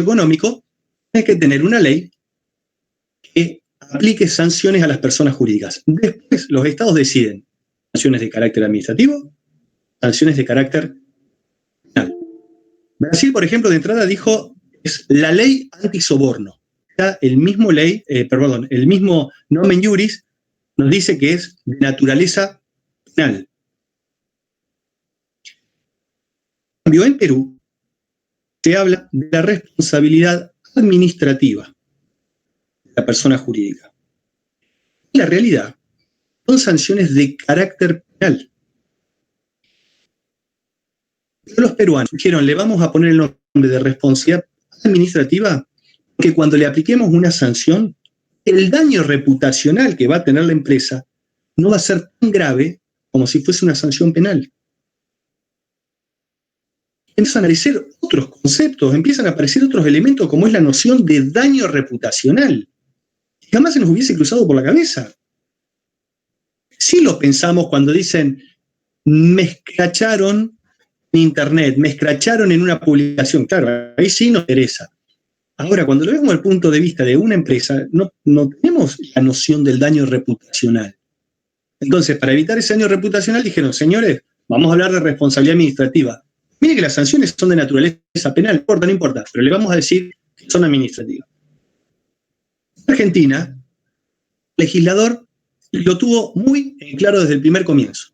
económico, hay que tener una ley que aplique sanciones a las personas jurídicas. Después, los estados deciden sanciones de carácter administrativo, sanciones de carácter penal. Brasil, por ejemplo, de entrada dijo, es la ley antisoborno. El mismo el mismo nomen juris nos dice que es de naturaleza penal. En cambio, en Perú se habla de la responsabilidad administrativa de la persona jurídica. En la realidad, son sanciones de carácter penal. Pero los peruanos dijeron, le vamos a poner el nombre de responsabilidad administrativa, que cuando le apliquemos una sanción, el daño reputacional que va a tener la empresa no va a ser tan grave como si fuese una sanción penal. Empiezan a aparecer otros conceptos, empiezan a aparecer otros elementos como es la noción de daño reputacional. Jamás se nos hubiese cruzado por la cabeza. Sí lo pensamos cuando dicen, me escracharon en internet, me escracharon en una publicación. Claro, ahí sí nos interesa. Ahora, cuando lo vemos desde el punto de vista de una empresa, no tenemos la noción del daño reputacional. Entonces, para evitar ese daño reputacional, dijeron, señores, vamos a hablar de responsabilidad administrativa. Mire que las sanciones son de naturaleza penal, no importa, pero le vamos a decir que son administrativas. En Argentina, el legislador lo tuvo muy claro desde el primer comienzo.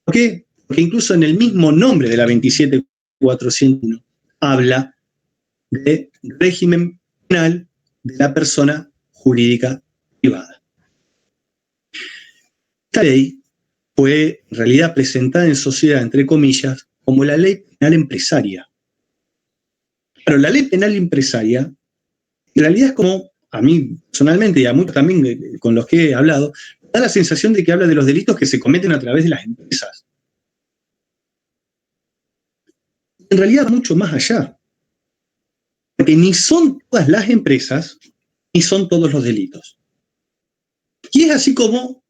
¿Por qué? Porque incluso en el mismo nombre de la 27401 habla de régimen penal de la persona jurídica privada. Esta ley fue en realidad presentada en sociedad, entre comillas, como la ley penal empresaria. Pero la ley penal empresaria, en realidad es como, a mí personalmente y a muchos también con los que he hablado, da la sensación de que habla de los delitos que se cometen a través de las empresas. En realidad mucho más allá. Porque ni son todas las empresas, ni son todos los delitos. Y es así como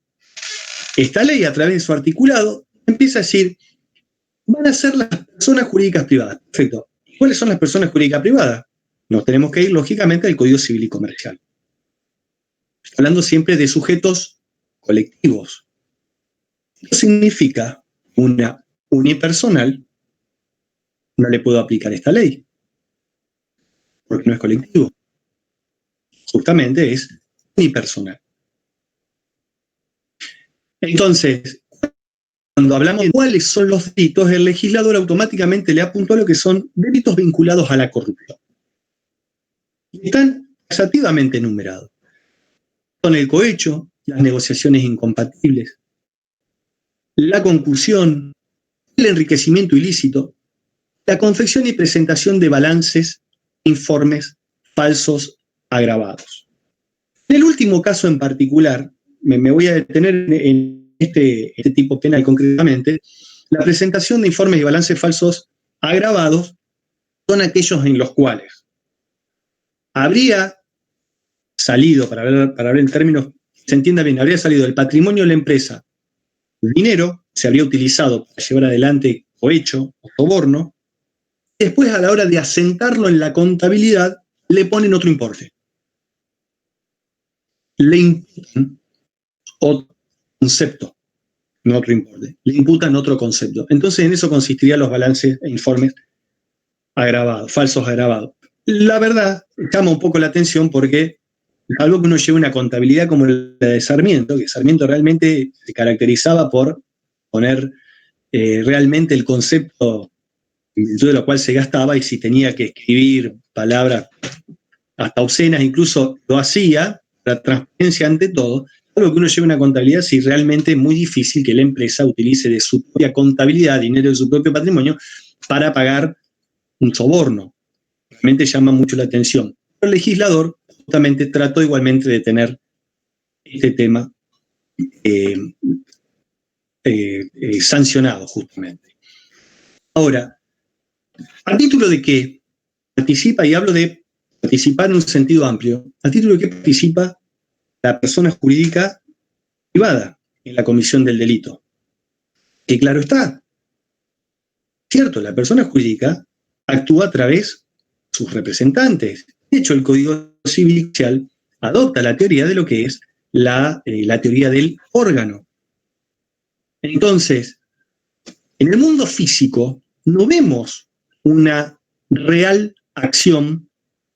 esta ley, a través de su articulado, empieza a decir, van a ser las personas jurídicas privadas. Perfecto. ¿Cuáles son las personas jurídicas privadas? Nos tenemos que ir, lógicamente, al Código Civil y Comercial. Hablando siempre de sujetos colectivos. Esto significa una unipersonal no le puedo aplicar esta ley, porque no es colectivo. Justamente es unipersonal. Entonces, cuando hablamos de cuáles son los delitos, el legislador automáticamente le apuntó a lo que son delitos vinculados a la corrupción. Y están taxativamente enumerados. Son el cohecho, las negociaciones incompatibles, la concursión, el enriquecimiento ilícito, la confección y presentación de balances, informes falsos agravados. En el último caso en particular, me voy a detener en este tipo penal concretamente, la presentación de informes y balances falsos agravados son aquellos en los cuales habría salido, para hablar en términos que se entienda bien, habría salido del patrimonio de la empresa dinero, se habría utilizado para llevar adelante cohecho o soborno, y después a la hora de asentarlo en la contabilidad le ponen otro importe. Le imputan otro concepto, no otro importe, le imputan otro concepto. Entonces en eso consistirían los balances e informes agravados, falsos agravados. La verdad, llama un poco la atención porque algo que uno lleve una contabilidad como la de Sarmiento, que Sarmiento realmente se caracterizaba por poner realmente el concepto en virtud de lo cual se gastaba, y si tenía que escribir palabras hasta obscenas, incluso lo hacía, la transparencia ante todo. Algo que uno lleve una contabilidad, si realmente es muy difícil que la empresa utilice de su propia contabilidad, dinero de su propio patrimonio, para pagar un soborno. Realmente llama mucho la atención. Pero el legislador justamente trató igualmente de tener este tema sancionado justamente. Ahora, ¿a título de qué participa? Y hablo de participar en un sentido amplio. ¿A título de qué participa la persona jurídica privada en la comisión del delito? Que claro está, cierto, la persona jurídica actúa a través sus representantes. De hecho, el Código Civil adopta la teoría de lo que es la teoría del órgano. Entonces, en el mundo físico no vemos una real acción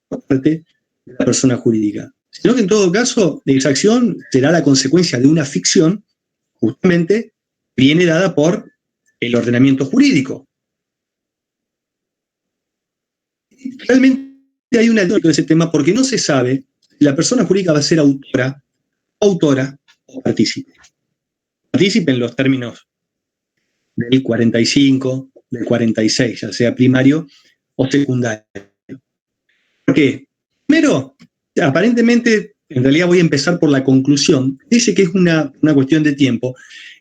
por parte de la persona jurídica, sino que en todo caso esa acción será la consecuencia de una ficción, justamente viene dada por el ordenamiento jurídico. Realmente hay una duda de ese tema porque no se sabe si la persona jurídica va a ser autora o partícipe. Partícipe en los términos del 45, del 46, ya sea primario o secundario. ¿Por qué? Primero, aparentemente, en realidad voy a empezar por la conclusión, dice que es una cuestión de tiempo,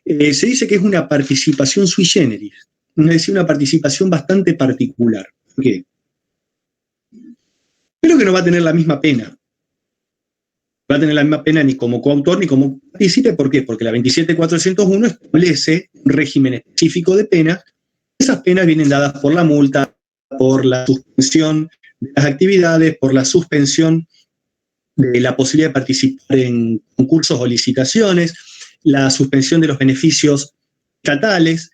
se dice que es una participación sui generis, es decir, una participación bastante particular. ¿Por qué? Pero que no va a tener la misma pena. Va a tener la misma pena ni como coautor ni como partícipe. ¿Por qué? Porque la 27.401 establece un régimen específico de penas. Esas penas vienen dadas por la multa, por la suspensión de las actividades, por la suspensión de la posibilidad de participar en concursos o licitaciones, la suspensión de los beneficios estatales,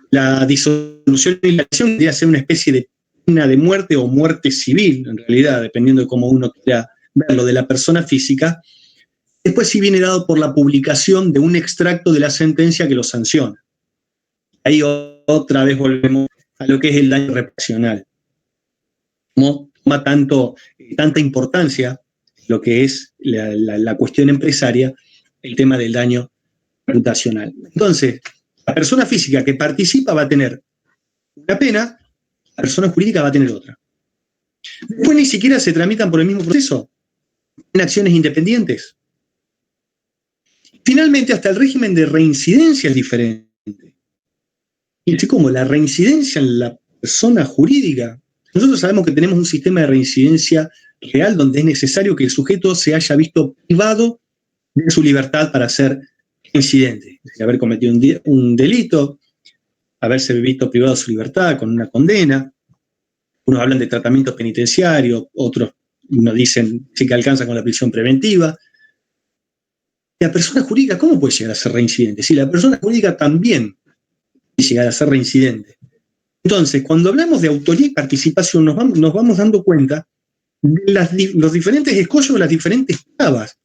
la disolución y la acción podría ser una especie de pena de muerte o muerte civil, en realidad, dependiendo de cómo uno quiera verlo, de la persona física. Después sí viene dado por la publicación de un extracto de la sentencia que lo sanciona. Ahí otra vez volvemos a lo que es el daño reputacional. No toma tanta importancia lo que es la cuestión empresaria, el tema del daño reputacional. Entonces, la persona física que participa va a tener una pena, la persona jurídica va a tener otra. Después ni siquiera se tramitan por el mismo proceso, en acciones independientes. Finalmente, hasta el régimen de reincidencia es diferente. Y así como la reincidencia en la persona jurídica, nosotros sabemos que tenemos un sistema de reincidencia real donde es necesario que el sujeto se haya visto privado de su libertad para ser reincidente, es decir, haber cometido un delito, haberse visto privado de su libertad con una condena. Unos hablan de tratamiento penitenciario, otros nos dicen que alcanza con la prisión preventiva. La persona jurídica, ¿cómo puede llegar a ser reincidente? Si la persona jurídica también puede llegar a ser reincidente. Entonces, cuando hablamos de autoría y participación, nos vamos dando cuenta de los diferentes escollos, las diferentes trabas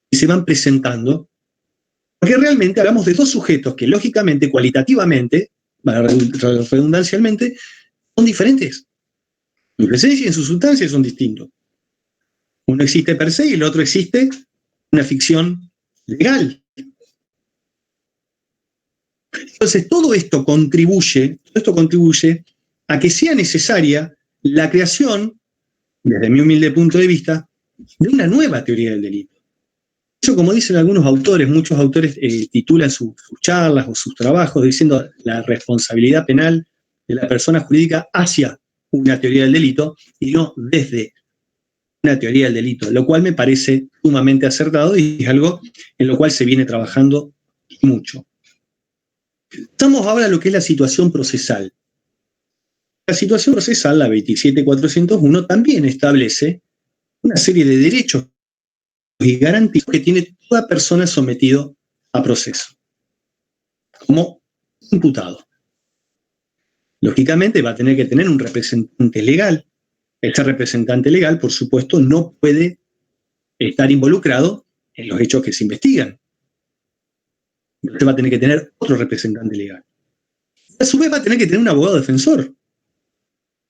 que se van presentando, porque realmente hablamos de dos sujetos que lógicamente, cualitativamente, redundancialmente, son diferentes. En presencia y en su sustancia son distintos. Uno existe per se y el otro existe una ficción legal. Entonces, todo esto contribuye a que sea necesaria la creación, desde mi humilde punto de vista, de una nueva teoría del delito. Eso, como dicen algunos autores, muchos autores titulan sus charlas o sus trabajos diciendo la responsabilidad penal de la persona jurídica hacia una teoría del delito y no desde una teoría del delito, lo cual me parece sumamente acertado y es algo en lo cual se viene trabajando mucho. Pasamos ahora a lo que es la situación procesal. La situación procesal, la 27.401, también establece una serie de derechos y garantías que tiene toda persona sometida a proceso, como imputado. Lógicamente va a tener que tener un representante legal. Ese representante legal, por supuesto, no puede estar involucrado en los hechos que se investigan. Usted va a tener que tener otro representante legal. A su vez va a tener que tener un abogado defensor.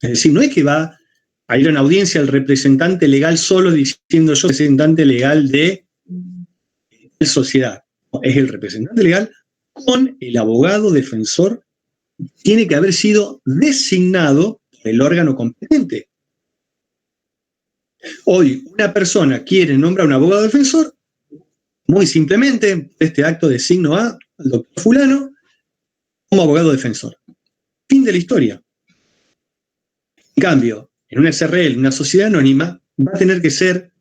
Es decir, no es que va a ir a una audiencia el representante legal solo diciendo yo representante legal de sociedad. No, es el representante legal con el abogado defensor. Tiene que haber sido designado por el órgano competente. Hoy una persona quiere nombrar un abogado defensor, muy simplemente este acto designo al doctor fulano como abogado defensor. Fin de la historia. En cambio, en una SRL, una sociedad anónima, va a tener que ser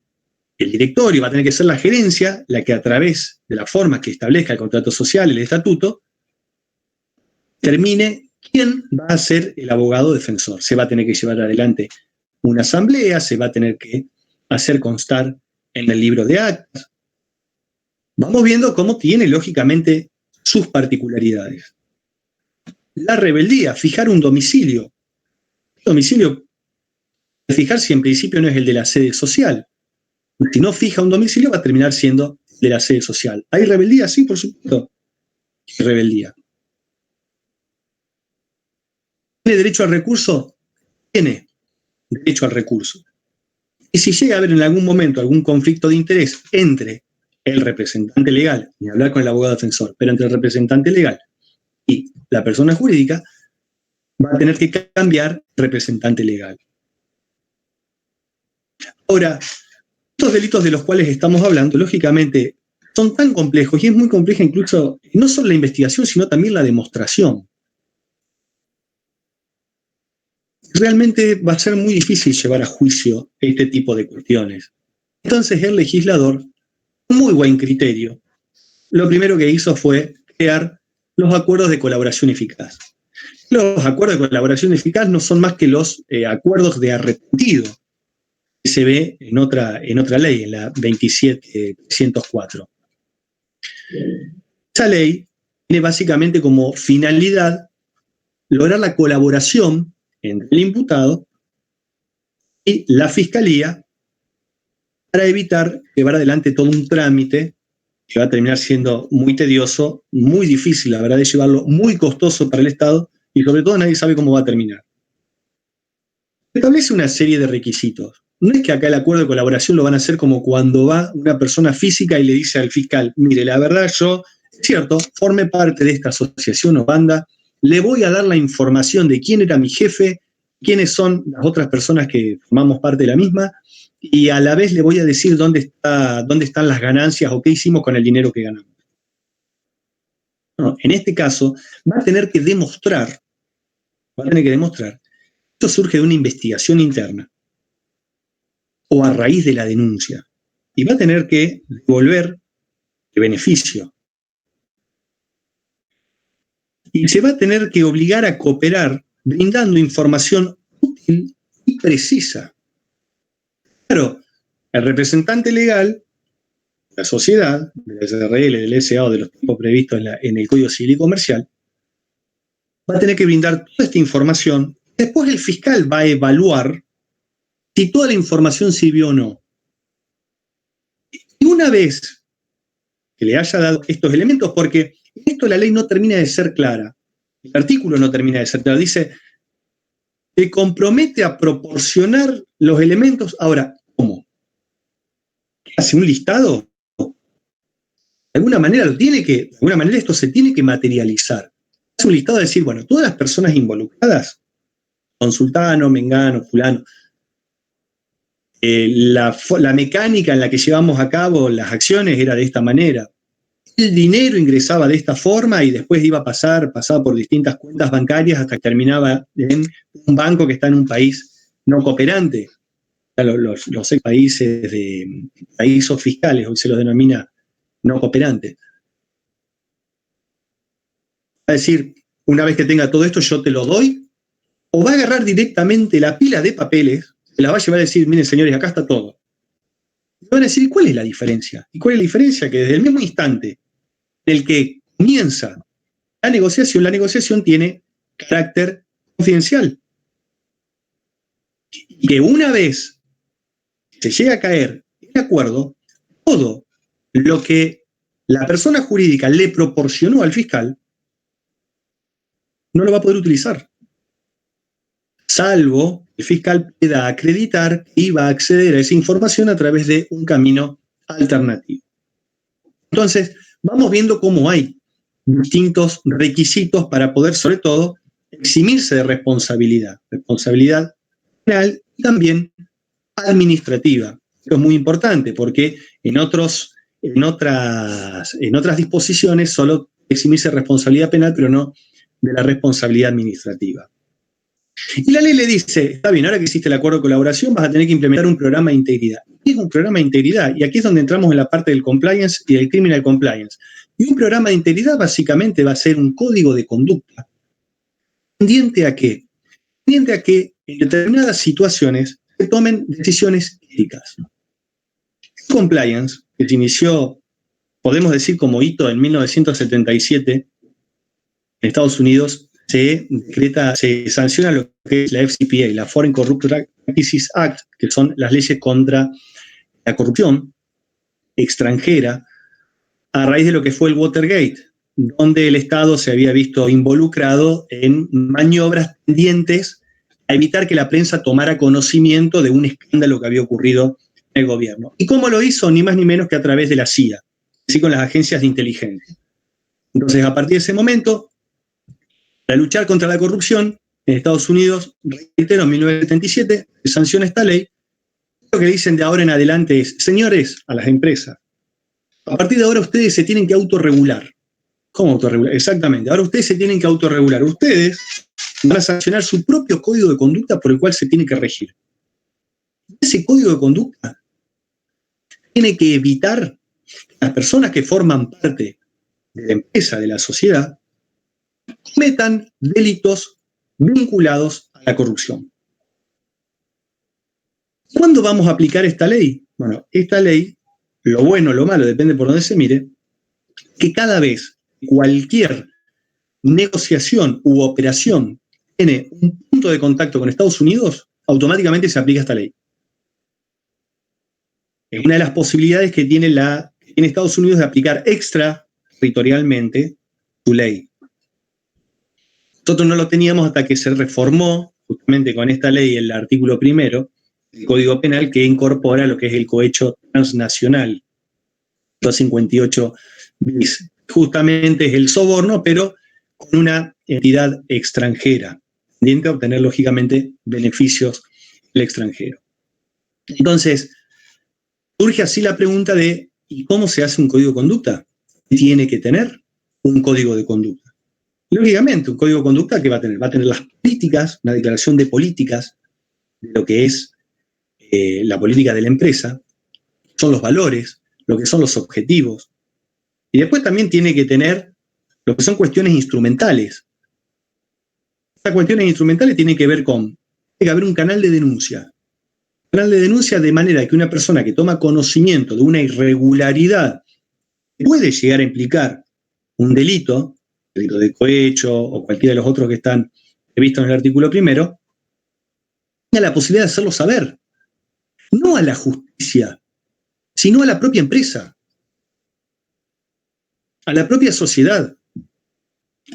el directorio, va a tener que ser la gerencia la que a través de la forma que establezca el contrato social, el estatuto, termine ¿quién va a ser el abogado defensor? Se va a tener que llevar adelante una asamblea, se va a tener que hacer constar en el libro de actas. Vamos viendo cómo tiene, lógicamente, sus particularidades. La rebeldía, fijar un domicilio. El domicilio, fijar si en principio no es el de la sede social. Si no fija un domicilio, va a terminar siendo de la sede social. ¿Hay rebeldía? Sí, por supuesto. ¿Hay rebeldía? ¿Tiene derecho al recurso? Tiene derecho al recurso. Y si llega a haber en algún momento algún conflicto de interés entre el representante legal, ni hablar con el abogado defensor, pero entre el representante legal y la persona jurídica, va a tener que cambiar representante legal. Ahora, estos delitos de los cuales estamos hablando, lógicamente, son tan complejos y es muy compleja incluso no solo la investigación, sino también la demostración. Realmente va a ser muy difícil llevar a juicio este tipo de cuestiones. Entonces el legislador, con muy buen criterio, lo primero que hizo fue crear los acuerdos de colaboración eficaz. Los acuerdos de colaboración eficaz no son más que los acuerdos de arrepentido que se ve en otra ley, en la 27.304. Esa ley tiene básicamente como finalidad lograr la colaboración entre el imputado y la fiscalía para evitar llevar adelante todo un trámite que va a terminar siendo muy tedioso, muy difícil, la verdad, de llevarlo, muy costoso para el Estado y sobre todo nadie sabe cómo va a terminar. Establece una serie de requisitos. No es que acá el acuerdo de colaboración lo van a hacer como cuando va una persona física y le dice al fiscal, mire, la verdad yo, es cierto, formé parte de esta asociación o banda, le voy a dar la información de quién era mi jefe, quiénes son las otras personas que formamos parte de la misma, y a la vez le voy a decir dónde están las ganancias o qué hicimos con el dinero que ganamos. No, en este caso, va a tener que demostrar, esto surge de una investigación interna o a raíz de la denuncia, y va a tener que devolver el beneficio. Y se va a tener que obligar a cooperar brindando información útil y precisa. Claro, el representante legal, la sociedad, del SRL, del SA o de los tipos previstos en el Código Civil y Comercial, va a tener que brindar toda esta información. Después el fiscal va a evaluar si toda la información sirvió o no. Y una vez que le haya dado estos elementos, porque esto la ley no termina de ser clara, el artículo no termina de ser claro, dice, se compromete a proporcionar los elementos. Ahora, ¿cómo? ¿Hace un listado? De alguna manera esto se tiene que materializar. Hace un listado de decir, bueno, todas las personas involucradas, consultano, mengano, fulano, la mecánica en la que llevamos a cabo las acciones era de esta manera. El dinero ingresaba de esta forma y después pasaba por distintas cuentas bancarias hasta que terminaba en un banco que está en un país no cooperante. Los países de paraísos fiscales, hoy se los denomina no cooperantes. Va a decir, una vez que tenga todo esto, yo te lo doy, o va a agarrar directamente la pila de papeles, se la va a llevar a decir, miren señores, acá está todo. Y van a decir, ¿cuál es la diferencia? ¿Y cuál es la diferencia? Que desde el mismo instante en el que comienza la negociación tiene carácter confidencial. Y que una vez se llega a caer el acuerdo, todo lo que la persona jurídica le proporcionó al fiscal no lo va a poder utilizar, salvo el fiscal pueda acreditar que iba a acceder a esa información a través de un camino alternativo. Entonces, vamos viendo cómo hay distintos requisitos para poder, sobre todo, eximirse de responsabilidad penal y también administrativa. Esto es muy importante porque en otras disposiciones solo eximirse de responsabilidad penal, pero no de la responsabilidad administrativa. Y la ley le dice, está bien, ahora que hiciste el acuerdo de colaboración vas a tener que implementar un programa de integridad. ¿Qué es un programa de integridad? Y aquí es donde entramos en la parte del compliance y del criminal compliance. Y un programa de integridad básicamente va a ser un código de conducta ¿Tendiente a qué? Tendiente a que en determinadas situaciones se tomen decisiones éticas. El compliance, que se inició, podemos decir, como hito en 1977, en Estados Unidos se sanciona lo que es la FCPA, la Foreign Corrupt Practices Act, que son las leyes contra la corrupción extranjera, a raíz de lo que fue el Watergate, donde el Estado se había visto involucrado en maniobras tendientes a evitar que la prensa tomara conocimiento de un escándalo que había ocurrido en el gobierno. ¿Y cómo lo hizo? Ni más ni menos que a través de la CIA, así con las agencias de inteligencia. Entonces, a partir de ese momento, para luchar contra la corrupción, en Estados Unidos, reitero, en 1977, se sanciona esta ley. Lo que dicen de ahora en adelante es, señores, a las empresas, a partir de ahora ustedes se tienen que autorregular. ¿Cómo autorregular? Exactamente. Ahora ustedes se tienen que autorregular. Ustedes van a sancionar su propio código de conducta por el cual se tiene que regir. Ese código de conducta tiene que evitar que las personas que forman parte de la empresa, de la sociedad, cometan delitos vinculados a la corrupción. ¿Cuándo vamos a aplicar esta ley? Bueno, esta ley, lo bueno o lo malo, depende por dónde se mire, que cada vez cualquier negociación u operación tiene un punto de contacto con Estados Unidos, automáticamente se aplica esta ley. Es una de las posibilidades que tiene Estados Unidos de aplicar extraterritorialmente su ley. Nosotros no lo teníamos hasta que se reformó, justamente con esta ley, el artículo 1 del Código Penal, que incorpora lo que es el cohecho transnacional, 258 bis. Justamente es el soborno, pero con una entidad extranjera, tendiente a obtener, lógicamente, beneficios del extranjero. Entonces, surge así la pregunta de ¿y cómo se hace un código de conducta? Tiene que tener un código de conducta. Lógicamente, un código de conducta que va a tener las políticas, una declaración de políticas, de lo que es la política de la empresa, son los valores, lo que son los objetivos. Y después también tiene que tener lo que son cuestiones instrumentales. Estas cuestiones instrumentales tienen que ver con, tiene que haber un canal de denuncia. Un canal de denuncia de manera que una persona que toma conocimiento de una irregularidad puede llegar a implicar un delito de cohecho o cualquiera de los otros que están previstos en el artículo 1, tenga la posibilidad de hacerlo saber. No a la justicia, sino a la propia empresa, a la propia sociedad.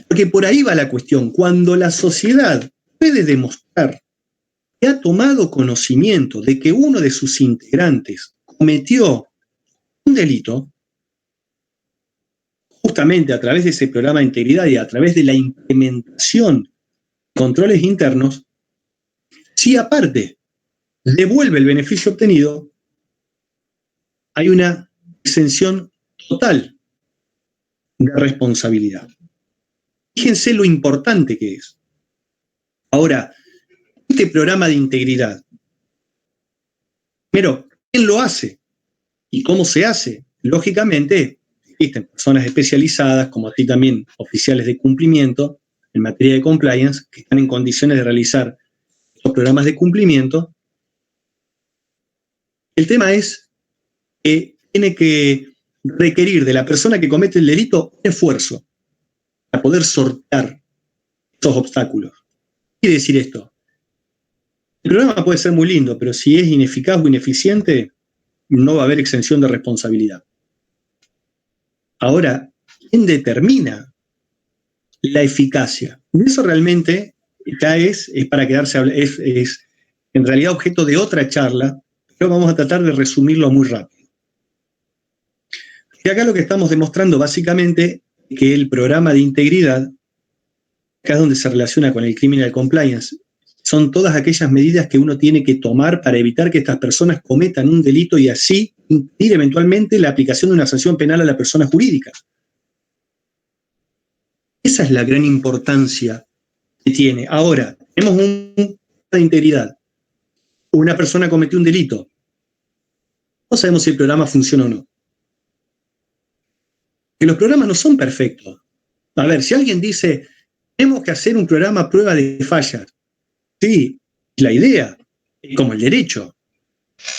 Porque por ahí va la cuestión. Cuando la sociedad puede demostrar que ha tomado conocimiento de que uno de sus integrantes cometió un delito, justamente a través de ese programa de integridad y a través de la implementación de controles internos, si aparte devuelve el beneficio obtenido, hay una exención total de responsabilidad. Fíjense lo importante que es. Ahora, este programa de integridad, primero, ¿quién lo hace? ¿Y cómo se hace? Lógicamente, existen personas especializadas, como así también oficiales de cumplimiento en materia de compliance, que están en condiciones de realizar estos programas de cumplimiento. El tema es que tiene que requerir de la persona que comete el delito un esfuerzo para poder sortear esos obstáculos. ¿Qué quiere decir esto? El programa puede ser muy lindo, pero si es ineficaz o ineficiente, no va a haber exención de responsabilidad. Ahora, ¿quién determina la eficacia? Y eso realmente ya es para quedarse, es en realidad objeto de otra charla, pero vamos a tratar de resumirlo muy rápido. Y acá lo que estamos demostrando básicamente es que el programa de integridad, acá es donde se relaciona con el criminal compliance, son todas aquellas medidas que uno tiene que tomar para evitar que estas personas cometan un delito y así impedir eventualmente la aplicación de una sanción penal a la persona jurídica. Esa es la gran importancia que tiene. Ahora, tenemos un programa de integridad. Una persona cometió un delito. No sabemos si el programa funciona o no. Que los programas no son perfectos. A ver, si alguien dice, tenemos que hacer un programa a prueba de fallas. Sí, la idea, como el derecho,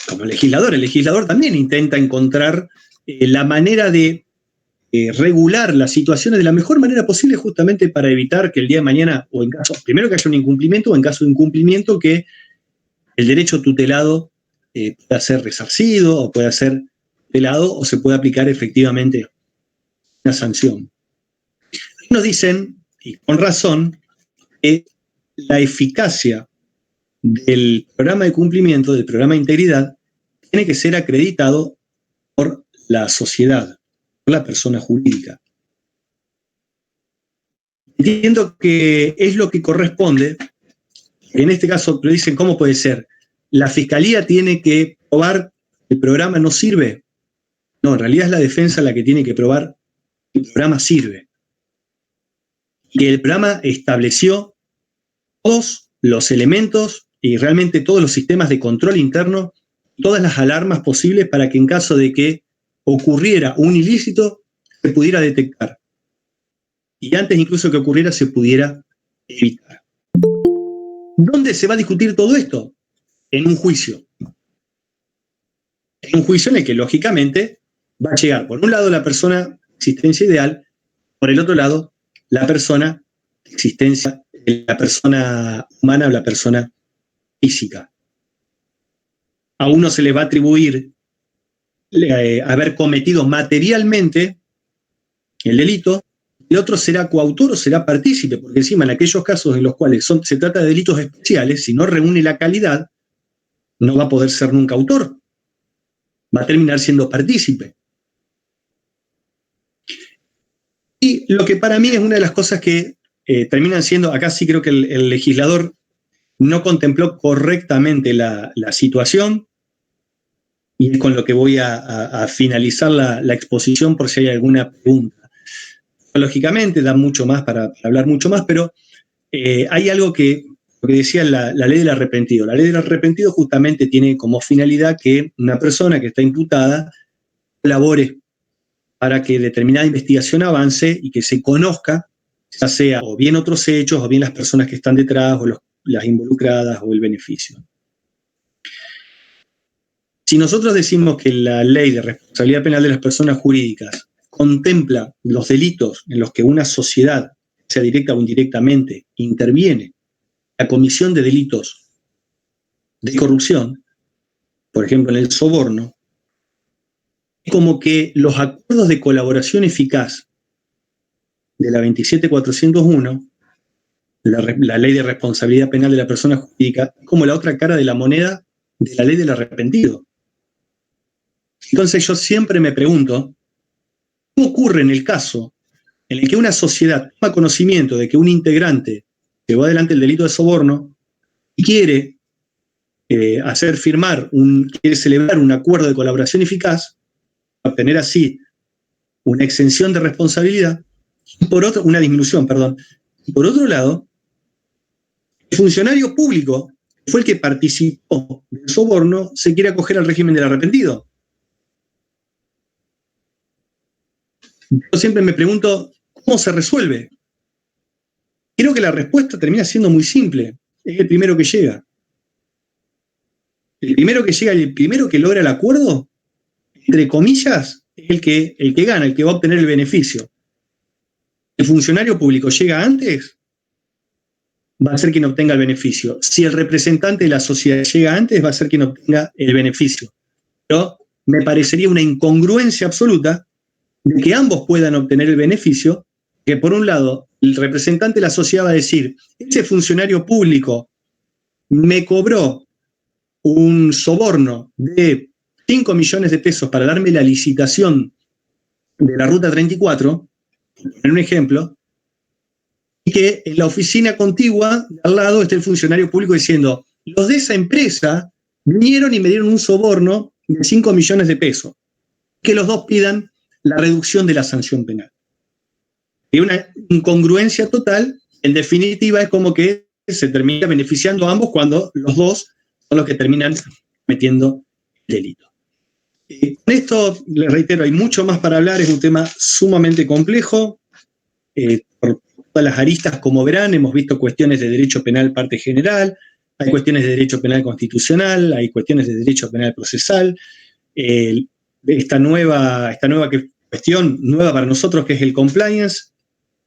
como el legislador también intenta encontrar la manera de regular las situaciones de la mejor manera posible justamente para evitar que el día de mañana, o en caso, primero que haya un incumplimiento, o en caso de incumplimiento, que el derecho tutelado pueda ser resarcido o pueda ser tutelado o se pueda aplicar efectivamente una sanción. Nos dicen, y con razón, que la eficacia del programa de cumplimiento, del programa de integridad, tiene que ser acreditado por la sociedad, por la persona jurídica. Entiendo que es lo que corresponde. En este caso, lo dicen, ¿cómo puede ser? ¿La fiscalía tiene que probar que el programa no sirve? No, en realidad es la defensa la que tiene que probar que el programa sirve. Y que el programa estableció todos los elementos y realmente todos los sistemas de control interno, todas las alarmas posibles para que en caso de que ocurriera un ilícito, se pudiera detectar. Y antes incluso que ocurriera, se pudiera evitar. ¿Dónde se va a discutir todo esto? En un juicio. En un juicio en el que, lógicamente, va a llegar, por un lado, la persona existencia ideal, por el otro lado, la persona existencia, la persona humana o la persona física. A uno se le va a atribuir haber cometido materialmente el delito, el otro será coautor o será partícipe, porque encima en aquellos casos en los cuales se trata de delitos especiales, si no reúne la calidad, no va a poder ser nunca autor, va a terminar siendo partícipe. Y lo que para mí es una de las cosas que terminan siendo, acá sí creo que el legislador no contempló correctamente la situación, y es con lo que voy a finalizar la exposición por si hay alguna pregunta. Lógicamente da mucho más para hablar mucho más, pero hay algo que, lo que decía la ley del arrepentido. La ley del arrepentido justamente tiene como finalidad que una persona que está imputada colabore para que determinada investigación avance y que se conozca, ya sea o bien otros hechos, o bien las personas que están detrás, o las involucradas, o el beneficio. Si nosotros decimos que la ley de responsabilidad penal de las personas jurídicas contempla los delitos en los que una sociedad, sea directa o indirectamente, interviene, la comisión de delitos de corrupción, por ejemplo en el soborno, es como que los acuerdos de colaboración eficaz de la 27401, la ley de responsabilidad penal de la persona jurídica, es como la otra cara de la moneda de la ley del arrepentido. Entonces yo siempre me pregunto, ¿qué ocurre en el caso en el que una sociedad toma conocimiento de que un integrante llevó adelante el delito de soborno y quiere quiere celebrar un acuerdo de colaboración eficaz, para obtener así una exención de responsabilidad, una disminución, perdón. Y por otro lado, el funcionario público, que fue el que participó del soborno, se quiere acoger al régimen del arrepentido. Yo siempre me pregunto, ¿cómo se resuelve? Creo que la respuesta termina siendo muy simple. Es el primero que llega. El primero que llega y el primero que logra el acuerdo, entre comillas, es el que gana, el que va a obtener el beneficio. El funcionario público llega antes, va a ser quien obtenga el beneficio. Si el representante de la sociedad llega antes, va a ser quien obtenga el beneficio. Pero me parecería una incongruencia absoluta de que ambos puedan obtener el beneficio, que por un lado el representante de la sociedad va a decir, ese funcionario público me cobró un soborno de 5 millones de pesos para darme la licitación de la Ruta 34, por poner un ejemplo, y que en la oficina contigua, al lado, esté el funcionario público diciendo, los de esa empresa vinieron y me dieron un soborno de 5 millones de pesos, que los dos pidan la reducción de la sanción penal. Hay una incongruencia total, en definitiva es como que se termina beneficiando a ambos cuando los dos son los que terminan metiendo el delito. Con esto, les reitero, hay mucho más para hablar, es un tema sumamente complejo, por todas las aristas, como verán, hemos visto cuestiones de derecho penal parte general, hay cuestiones de derecho penal constitucional, hay cuestiones de derecho penal procesal, esta nueva cuestión, nueva para nosotros, que es el compliance,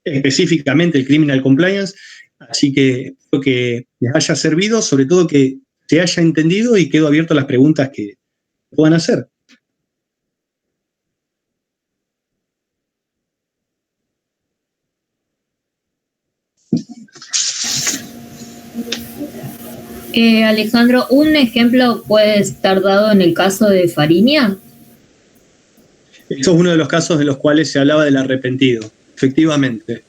específicamente el criminal compliance, así que espero que les haya servido, sobre todo que se haya entendido y quedo abierto a las preguntas que puedan hacer. Alejandro, ¿un ejemplo puede estar dado en el caso de Fariña? Esto es uno de los casos de los cuales se hablaba del arrepentido, efectivamente.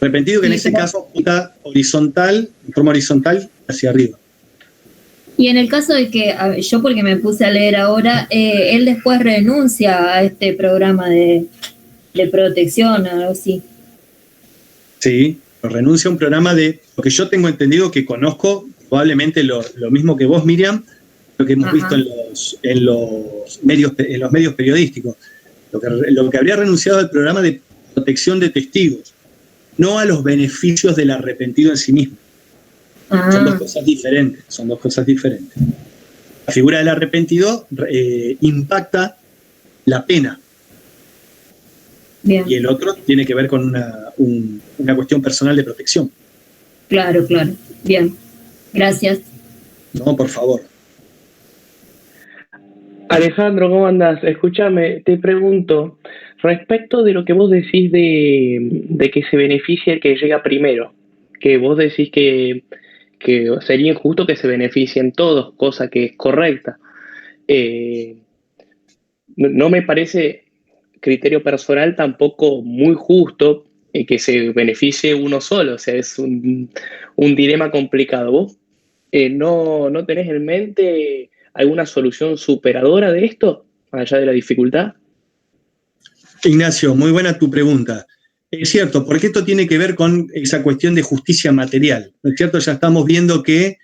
Arrepentido que en ese caso apunta horizontal, de forma horizontal hacia arriba. Y en el caso de que, yo porque me puse a leer ahora, él después renuncia a este programa de protección, algo así. Sí, renuncia a un programa de, lo que yo tengo entendido, que conozco probablemente lo mismo que vos, Miriam, lo que hemos visto en los medios periodísticos. Lo que habría renunciado al programa de protección de testigos, no a los beneficios del arrepentido en sí mismo. Son dos cosas diferentes. La figura del arrepentido impacta la pena. Bien. Y el otro tiene que ver con una cuestión personal de protección. Claro. Bien. Gracias. No, por favor. Alejandro, ¿cómo andás? Escúchame, te pregunto, respecto de lo que vos decís de que se beneficia el que llega primero, que vos decís que sería injusto que se beneficien todos, cosa que es correcta. No me parece criterio personal tampoco muy justo que se beneficie uno solo, o sea, es un dilema complicado. ¿Vos no tenés en mente alguna solución superadora de esto, más allá de la dificultad? Ignacio, muy buena tu pregunta. Es cierto, porque esto tiene que ver con esa cuestión de justicia material, ¿no es cierto? Ya estamos viendo que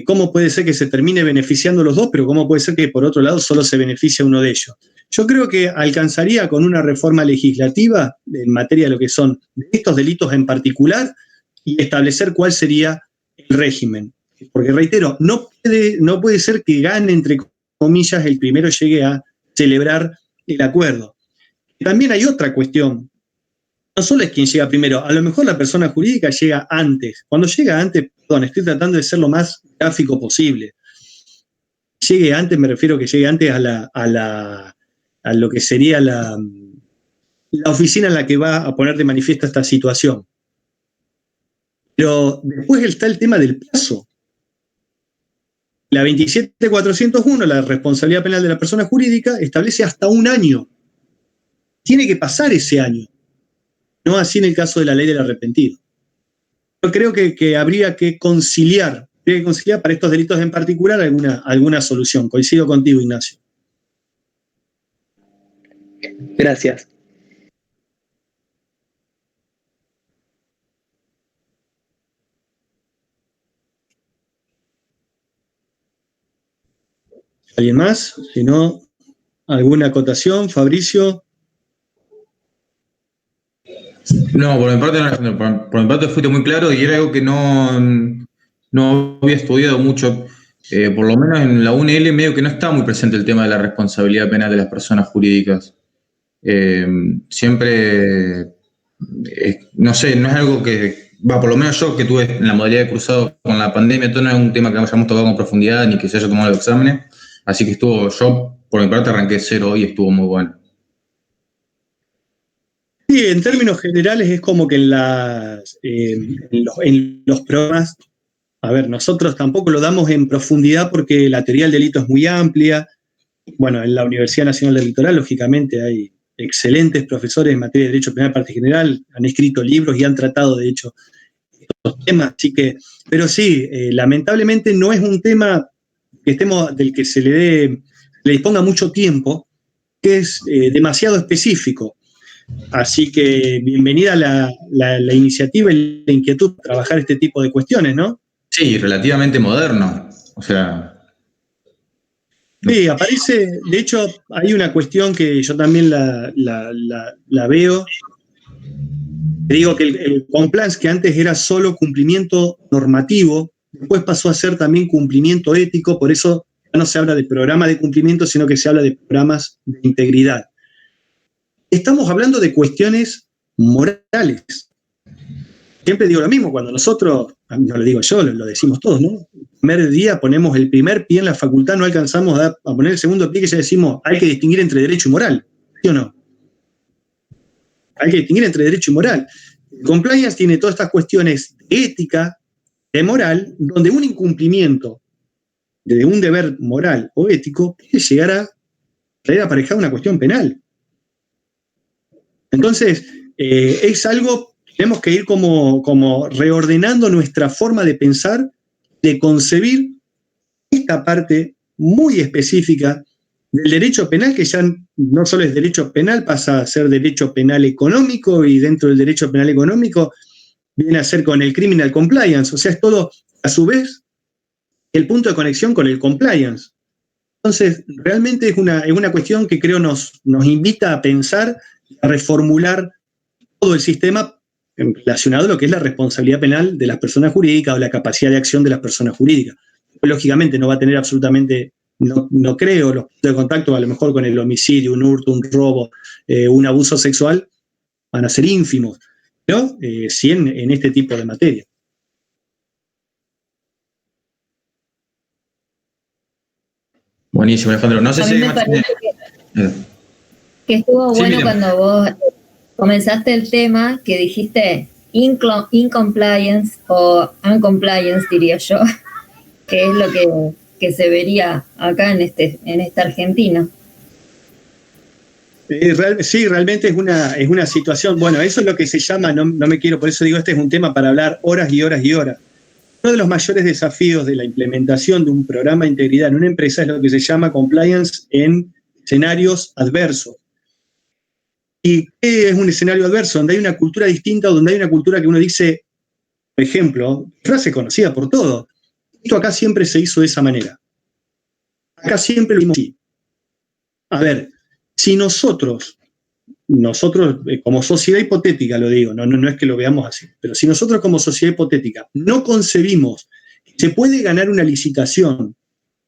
cómo puede ser que se termine beneficiando los dos, pero cómo puede ser que por otro lado solo se beneficie uno de ellos. Yo creo que alcanzaría con una reforma legislativa en materia de lo que son estos delitos en particular y establecer cuál sería el régimen. Porque reitero, no puede ser que gane, entre comillas, el primero llegue a celebrar el acuerdo. También hay otra cuestión. No solo es quien llega primero, a lo mejor la persona jurídica llega antes. Cuando llega antes, perdón, estoy tratando de ser lo más gráfico posible. Llegue antes, me refiero que llegue antes a lo que sería la oficina en la que va a poner de manifiesto esta situación. Pero después está el tema del plazo. La 27.401, la responsabilidad penal de la persona jurídica, establece hasta un año. Tiene que pasar ese año. No así en el caso de la ley del arrepentido. Yo creo que habría que conciliar para estos delitos en particular alguna solución. Coincido contigo, Ignacio. Gracias. ¿Alguien más? Si no, ¿alguna acotación? Fabricio. No, por mi parte fuiste muy claro y era algo que no había estudiado mucho. Por lo menos en la UNL medio que no está muy presente el tema de la responsabilidad penal de las personas jurídicas. Siempre, no sé, no es algo que, por lo menos yo que tuve en la modalidad de cursado con la pandemia, esto no es un tema que hayamos tocado con profundidad ni que se haya tomado los exámenes. Así que yo por mi parte arranqué 0 y estuvo muy bueno. Sí, en términos generales es como que en los programas, a ver, nosotros tampoco lo damos en profundidad porque la teoría del delito es muy amplia. Bueno, en la Universidad Nacional del Litoral, lógicamente, hay excelentes profesores en materia de derecho penal parte general, han escrito libros y han tratado, de hecho, estos temas. Así que, pero sí, lamentablemente no es un tema del que se le disponga mucho tiempo, que es demasiado específico. Así que bienvenida la iniciativa y la inquietud para trabajar este tipo de cuestiones, ¿no? Sí, relativamente moderno. O sea. Sí, aparece, de hecho, hay una cuestión que yo también la veo, Te digo que el compliance, que antes era solo cumplimiento normativo, después pasó a ser también cumplimiento ético, por eso ya no se habla de programa de cumplimiento, sino que se habla de programas de integridad. Estamos hablando de cuestiones morales. Siempre digo lo mismo, cuando nosotros, no lo digo yo, lo decimos todos, ¿no? El primer día ponemos el primer pie en la facultad, no alcanzamos a poner el segundo pie, que ya decimos, hay que distinguir entre derecho y moral, ¿sí o no? Hay que distinguir entre derecho y moral. El compliance tiene todas estas cuestiones de ética, de moral, donde un incumplimiento de un deber moral o ético puede llegar a traer aparejada una cuestión penal. Entonces, es algo que tenemos que ir como reordenando nuestra forma de pensar, de concebir esta parte muy específica del derecho penal, que ya no solo es derecho penal, pasa a ser derecho penal económico, y dentro del derecho penal económico viene a ser con el criminal compliance, o sea, es todo, a su vez, el punto de conexión con el compliance. Entonces, realmente es una cuestión que creo nos invita a pensar, a reformular todo el sistema relacionado a lo que es la responsabilidad penal de las personas jurídicas o la capacidad de acción de las personas jurídicas. Lógicamente no va a tener absolutamente, no creo, los puntos de contacto a lo mejor con el homicidio, un hurto, un robo, un abuso sexual, van a ser ínfimos, pero sí en este tipo de materia. Buenísimo, Alejandro. No sé A si mí me parece que estuvo Sí, bueno Miriam. cuando vos comenzaste el tema, que dijiste incompliance o uncompliance, diría yo, que es lo que se vería acá en esta Argentina. Sí, realmente es una situación, bueno, eso es lo que se llama, no me quiero, por eso digo, este es un tema para hablar horas y horas y horas. Uno de los mayores desafíos de la implementación de un programa de integridad en una empresa es lo que se llama compliance en escenarios adversos. ¿Y qué es un escenario adverso? Donde hay una cultura distinta, donde hay una cultura que uno dice, por ejemplo, frase conocida por todos, esto acá siempre se hizo de esa manera. Acá siempre lo hicimos así. A ver, si nosotros como sociedad hipotética lo digo, no es que lo veamos así, pero si nosotros como sociedad hipotética no concebimos que se puede ganar una licitación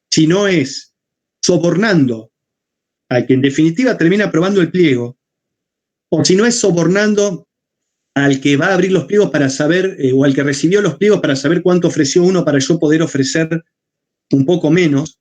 si no es sobornando al que en definitiva termina aprobando el pliego, o si no es sobornando al que va a abrir los pliegos para saber, o al que recibió los pliegos para saber cuánto ofreció uno para yo poder ofrecer un poco menos.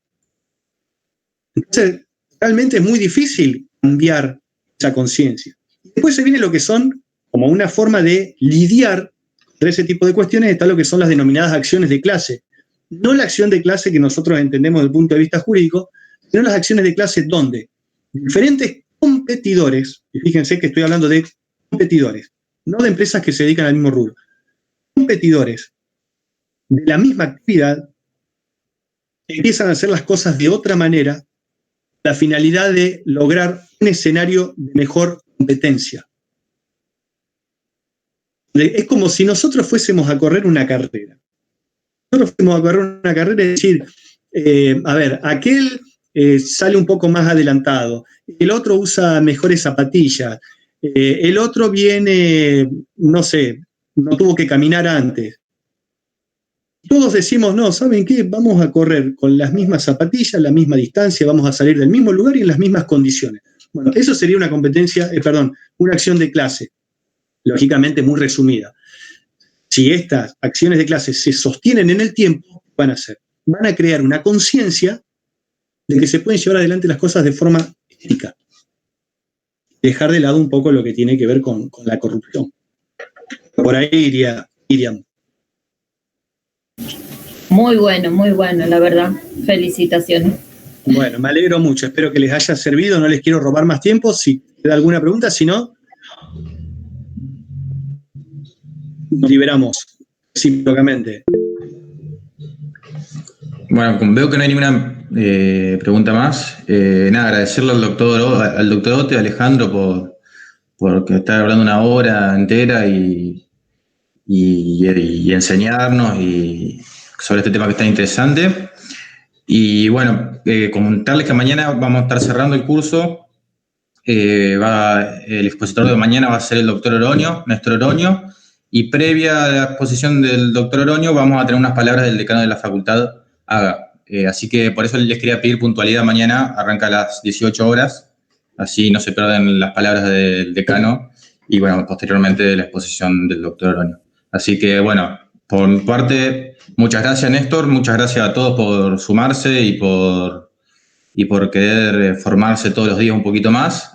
Entonces, realmente es muy difícil cambiar esa conciencia. Después se viene lo que son, como una forma de lidiar con ese tipo de cuestiones, está lo que son las denominadas acciones de clase. No la acción de clase que nosotros entendemos desde el punto de vista jurídico, sino las acciones de clase donde diferentes competidores, y fíjense que estoy hablando de competidores, no de empresas que se dedican al mismo rubro, competidores de la misma actividad empiezan a hacer las cosas de otra manera, la finalidad de lograr un escenario de mejor competencia. Es como si nosotros fuésemos a correr una carrera. Nosotros fuésemos a correr una carrera y decir, a ver, aquel sale un poco más adelantado, el otro usa mejores zapatillas, el otro viene, no sé, no tuvo que caminar antes. Todos decimos, no, ¿saben qué? Vamos a correr con las mismas zapatillas, la misma distancia, vamos a salir del mismo lugar y en las mismas condiciones. Bueno, eso sería una competencia, una acción de clase, lógicamente muy resumida. Si estas acciones de clase se sostienen en el tiempo, van a crear una conciencia de que se pueden llevar adelante las cosas de forma ética. Dejar de lado un poco lo que tiene que ver con la corrupción. Por ahí iría Miriam. Muy bueno, la verdad. Felicitaciones. Bueno, me alegro mucho. Espero que les haya servido. No les quiero robar más tiempo. Si queda alguna pregunta, si no, nos liberamos recíprocamente. Bueno, como veo que no hay ninguna pregunta más, nada, agradecerle al doctor Ote, Alejandro, por que está hablando una hora entera y enseñarnos sobre este tema que es tan interesante. Y bueno, comentarles que mañana vamos a estar cerrando el curso el expositor de mañana va a ser el doctor Oroño, Néstor Oroño, y previa a la exposición del doctor Oroño vamos a tener unas palabras del decano de la facultad, Aga. Así que por eso les quería pedir puntualidad mañana, arranca a las 18 horas, así no se pierden las palabras del decano y, bueno, posteriormente la exposición del doctor Oroño. Así que, bueno, por mi parte, muchas gracias, Néstor, muchas gracias a todos por sumarse y por querer formarse todos los días un poquito más.